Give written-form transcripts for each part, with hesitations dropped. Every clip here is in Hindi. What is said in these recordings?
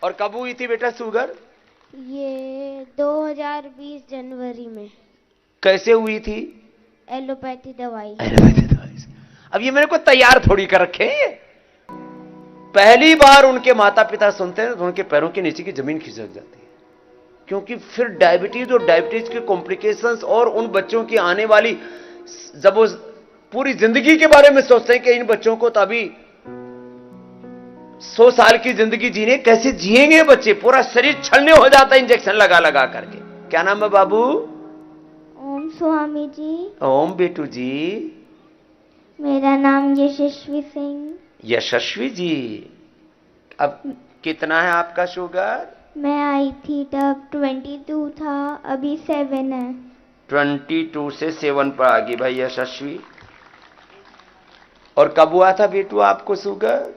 और कब हुई थी बेटा शुगर? ये 2020 जनवरी में। कैसे हुई थी? एलोपैथी दवाई। एलोपैथी दवाई से। अब ये मेरे को तैयार थोड़ी कर रखे हैं। पहली बार उनके माता पिता सुनते हैं तो उनके पैरों के नीचे की जमीन खिसक जाती है, क्योंकि फिर डायबिटीज और डायबिटीज के कॉम्प्लिकेशंस और उन बच्चों की आने वाली, जब वो पूरी जिंदगी के बारे में सोचते हैं कि इन बच्चों को तो अभी 100 साल की जिंदगी जीने, कैसे जिएंगे बच्चे, पूरा शरीर छलने हो जाता है इंजेक्शन लगा लगा करके। क्या नाम है बाबू? ओम स्वामी जी। ओम बेटू जी। मेरा नाम यशस्वी सिंह। यशस्वी जी, अब कितना है आपका शुगर? मैं आई थी तब 22 था, अभी 7 है। 22 से 7 पर आ गई भाई यशस्वी। और कब हुआ था बेटू आपको शुगर?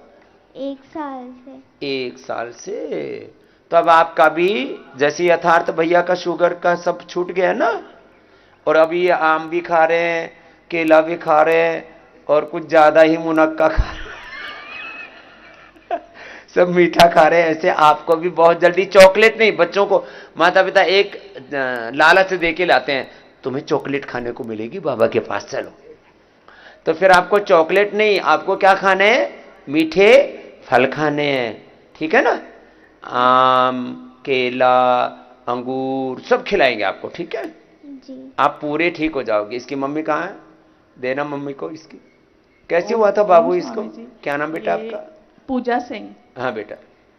1 साल से। 1 साल से। तो अब आपका भी जैसे यथार्थ भैया का शुगर का सब छूट गया ना, और अभी आम भी खा रहे हैं, केला भी खा रहे हैं, और कुछ ज्यादा ही मुनक्का खा रहे हैं, सब मीठा खा रहे हैं। ऐसे आपको भी बहुत जल्दी चॉकलेट नहीं, बच्चों को माता पिता एक लालच दे के लाते हैं, तुम्हें चॉकलेट खाने को मिलेगी, बाबा के पास चलो। तो फिर आपको चॉकलेट नहीं, आपको क्या खाने हैं? मीठे फल खाने हैं, ठीक है ना? आम, केला, अंगूर सब खिलाएंगे आपको, ठीक है जी। आप पूरे ठीक हो जाओगे। इसकी मम्मी कहाँ है? देना मम्मी को इसकी। कैसे हुआ था बाबू इसको? क्या नाम बेटा आपका? पूजा सिंह। हाँ बेटा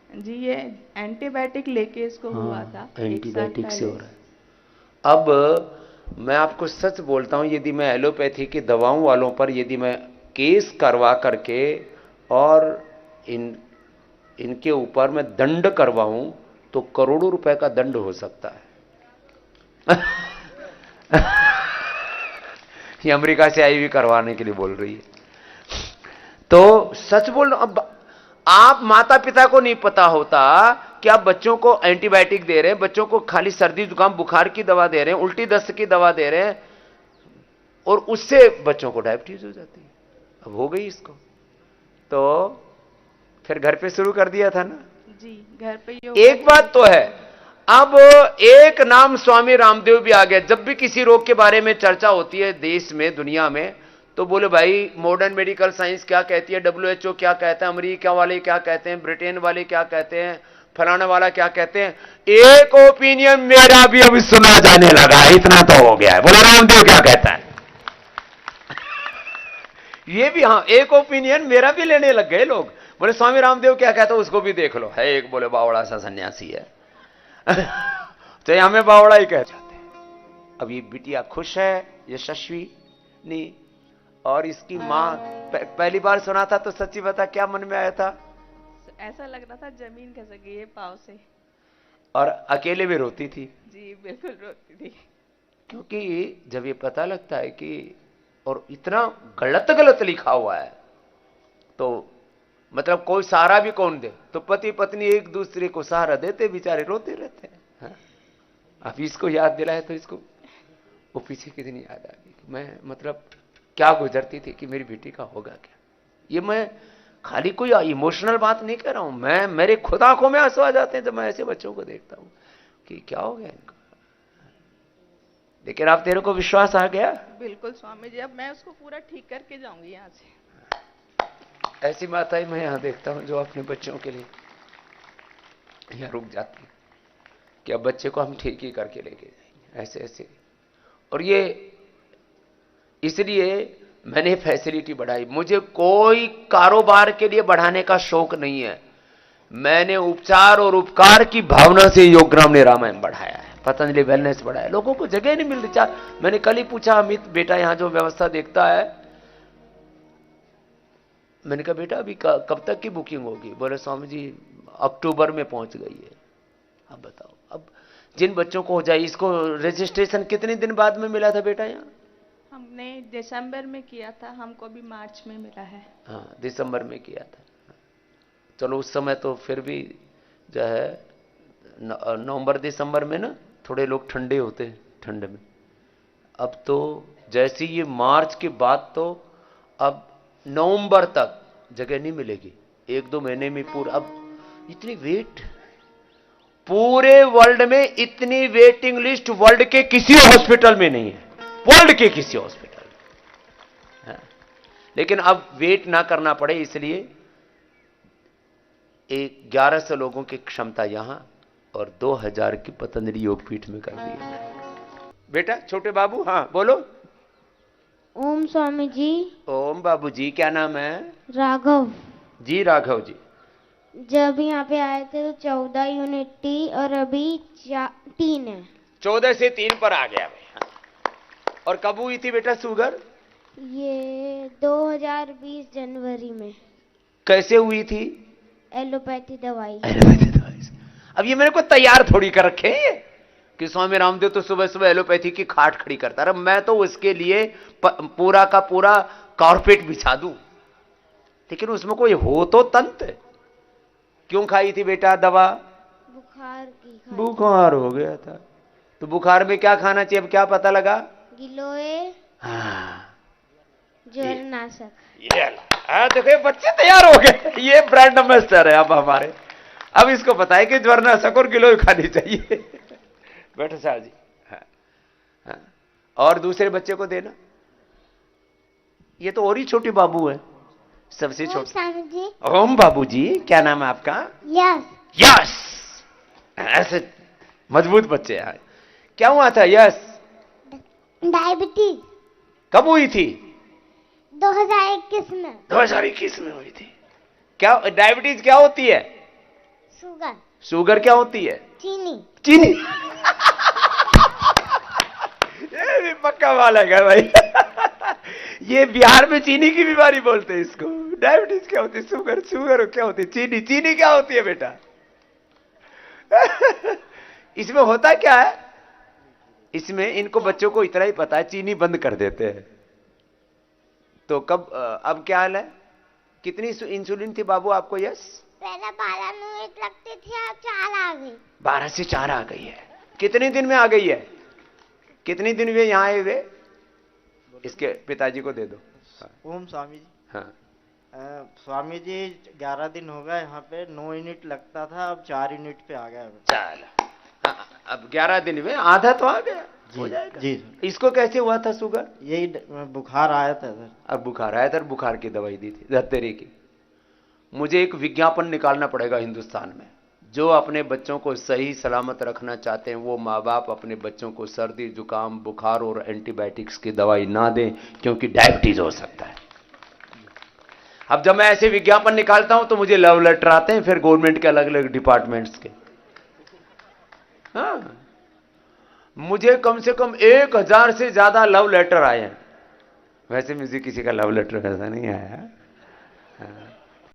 जी, ये एंटीबायोटिक लेके इसको हुआ था। एंटीबायोटिक से हो रहा है। अब मैं आपको सच बोलता हूं, यदि मैं एलोपैथी की दवाओं वालों पर यदि मैं केस करवा करके और इनके ऊपर मैं दंड करवाऊं तो करोड़ों रुपए का दंड हो सकता है। ये अमेरिका से आई हुई करवाने के लिए बोल रही है। तो सच बोल, अब आप माता पिता को नहीं पता होता कि आप बच्चों को एंटीबायोटिक दे रहे हैं, बच्चों को खाली सर्दी जुकाम बुखार की दवा दे रहे हैं, उल्टी दस्त की दवा दे रहे हैं, और उससे बच्चों को डायबिटीज हो जाती है। अब हो गई इसको, तो फिर घर पे शुरू कर दिया था ना जी, घर पे एक बात तो है। अब एक नाम स्वामी रामदेव भी आ गया। जब भी किसी रोग के बारे में चर्चा होती है देश में दुनिया में, तो बोले भाई मॉडर्न मेडिकल साइंस क्या कहती है, WHO क्या कहता है, अमेरिका वाले क्या कहते हैं, ब्रिटेन वाले क्या कहते हैं, फलाना वाला क्या कहते हैं। एक ओपिनियन मेरा भी अभी सुना जाने लगा है, इतना तो हो गया है। बोले रामदेव क्या कहता है। ये भी, हाँ, एक ओपिनियन मेरा भी लेने लग गए लोग। बोले स्वामी रामदेव क्या कहता है, उसको भी देख लो। है एक बोले बावड़ा सा सन्यासी है। तो हमें बावड़ा ही कह जाते हैं। अब ये बिटिया खुश है यशस्वी नहीं, और इसकी मां पहली बार सुना था तो सच्ची बता क्या मन में आया था? ऐसा लग रहा था जमीन खसक गई है पांव से। और अकेले भी रोती थी? जी बिल्कुल रोती थी। क्योंकि जब ये पता लगता है कि और इतना गलत गलत लिखा हुआ है, तो मतलब कोई सहारा भी कौन दे, तो पति पत्नी एक दूसरे को सहारा देते, बेचारे रोते रहते हैं। हाँ? अब इसको याद दिलाए तो इसको वो पीछे की दिन याद आ गई। मैं मतलब क्या गुजरती थी कि मेरी बेटी का होगा क्या। ये मैं खाली कोई इमोशनल बात नहीं कर रहा हूं, मैं मेरे खुद आंखों में आंसू आ जाते हैं जब मैं ऐसे बच्चों को देखता हूं कि क्या हो गया इनको। लेकिन आप, तेरे को विश्वास आ गया? बिल्कुल स्वामी जी, अब मैं उसको पूरा ठीक करके जाऊंगी यहाँ से। ऐसी माताएं मैं यहां देखता हूं जो अपने बच्चों के लिए यहां रुक जाती है कि अब बच्चे को हम ठीक ही करके लेके जाएंगे, ऐसे ऐसे। और ये इसलिए मैंने फैसिलिटी बढ़ाई। मुझे कोई कारोबार के लिए बढ़ाने का शौक नहीं है, मैंने उपचार और उपकार की भावना से योगग्राम ने रामायण बढ़ाया है, पतंजलि वेलनेस बढ़ाया। लोगों को जगह नहीं मिल रही। मैंने कल ही पूछा अमित बेटा यहां जो व्यवस्था देखता है, मैंने कहा बेटा अभी कब तक की बुकिंग होगी? बोले स्वामी जी अक्टूबर में पहुंच गई है। अब बताओ, अब जिन बच्चों को हो जाए, इसको रजिस्ट्रेशन कितने दिन बाद में मिला था बेटा यहाँ? हमने दिसंबर में किया था, हमको अभी मार्च में मिला है। हाँ, दिसंबर में किया था। चलो उस समय तो फिर भी जो है नवंबर दिसंबर में ना थोड़े लोग ठंडे होते हैं ठंड में। अब तो जैसे ये मार्च के बाद तो अब नवंबर तक जगह नहीं मिलेगी, 1-2 महीने में पूरा। अब इतनी वेट पूरे वर्ल्ड में इतनी वेटिंग लिस्ट वर्ल्ड के किसी हॉस्पिटल में नहीं है, वर्ल्ड के किसी हॉस्पिटल में। लेकिन अब वेट ना करना पड़े इसलिए 1100 लोगों की क्षमता यहां और 2000 की पतंजलि योगपीठ में कर दी है। बेटा छोटे बाबू, हाँ बोलो। ओम स्वामी जी। ओम बाबू जी, क्या नाम है? राघव जी राघव जी। जब यहाँ पे आए थे तो 14 यूनिट थी और अभी 3 है। 14 से 3 पर आ गया भाई। और कब हुई थी बेटा शुगर? ये 2020 जनवरी में। कैसे हुई थी? एलोपैथी दवाई। अब ये मेरे को तैयार थोड़ी कर रखे हैं कि स्वामी रामदेव तो सुबह सुबह एलोपैथी की खाट खड़ी करता रहा, मैं तो उसके लिए पूरा का पूरा कारपेट बिछा दूं, लेकिन उसमें कोई हो तो तंत्र। क्यों खाई थी बेटा दवा? बुखार की खाई। बुखार हो गया था। तो बुखार में क्या खाना चाहिए, अब क्या पता लगा? गिलोय। हाँ, ज्वरनाशक। ये देखो बच्चे तैयार हो गए, ये ब्रांड एम्बेसडर है अब हमारे। अब इसको पता है कि ज्वरनाशक और गिलोय खानी चाहिए। बैठो साहब जी। हाँ, हाँ। और दूसरे बच्चे को देना। ये तो और ही छोटे बाबू है, सबसे छोटे। ओम बाबू जी, क्या नाम है आपका? यस। यस, ऐसे मजबूत बच्चे हैं। क्या हुआ था यस? डायबिटीज। कब हुई थी? 2021 में। 2021 में हुई थी। क्या डायबिटीज क्या होती है? शुगर। शुगर क्या होती है? चीनी। चीनी। ये भी पक्का माल है भाई। ये बिहार में चीनी की बीमारी बोलते हैं इसको। डायबिटीज क्या होती है? शुगर। शुगर क्या होती है? चीनी। चीनी क्या होती है बेटा? इसमें होता क्या है, इसमें इनको बच्चों को इतना ही पता है, चीनी बंद कर देते हैं। तो कब अब क्या हाल है? कितनी इंसुलिन थी बाबू आपको? यस, पहले 12 यूनिट लगती थी, अब 4 आ गई। 12 से 4 आ गई है। कितने दिन में आ गई है? कितने दिन हुए यहां आए हुए? इसके पिताजी को दे दो। ओम स्वामी जी। हाँ, स्वामी जी 11 दिन हो गए यहाँ पे, 9 यूनिट लगता था, अब 4 यूनिट पे आ गया। चलो, हाँ, अब 11 दिन में आधा तो आ गया। हो जाएगा। जी। इसको कैसे हुआ था शुगर? यही बुखार आया था सर। अब बुखार आया था, बुखार की दवाई दी थी धत्तेरे की। मुझे एक विज्ञापन निकालना पड़ेगा हिंदुस्तान में। जो अपने बच्चों को सही सलामत रखना चाहते हैं वो माँ बाप अपने बच्चों को सर्दी जुकाम बुखार और एंटीबायोटिक्स की दवाई ना दें, क्योंकि डायबिटीज हो सकता है। अब जब मैं ऐसे विज्ञापन निकालता हूं तो मुझे लव लेटर आते हैं फिर गवर्नमेंट के अलग अलग डिपार्टमेंट्स के। हाँ, मुझे कम से कम 1000 से ज्यादा लव लेटर आए हैं। वैसे मुझे किसी का लव लेटर ऐसा नहीं आया।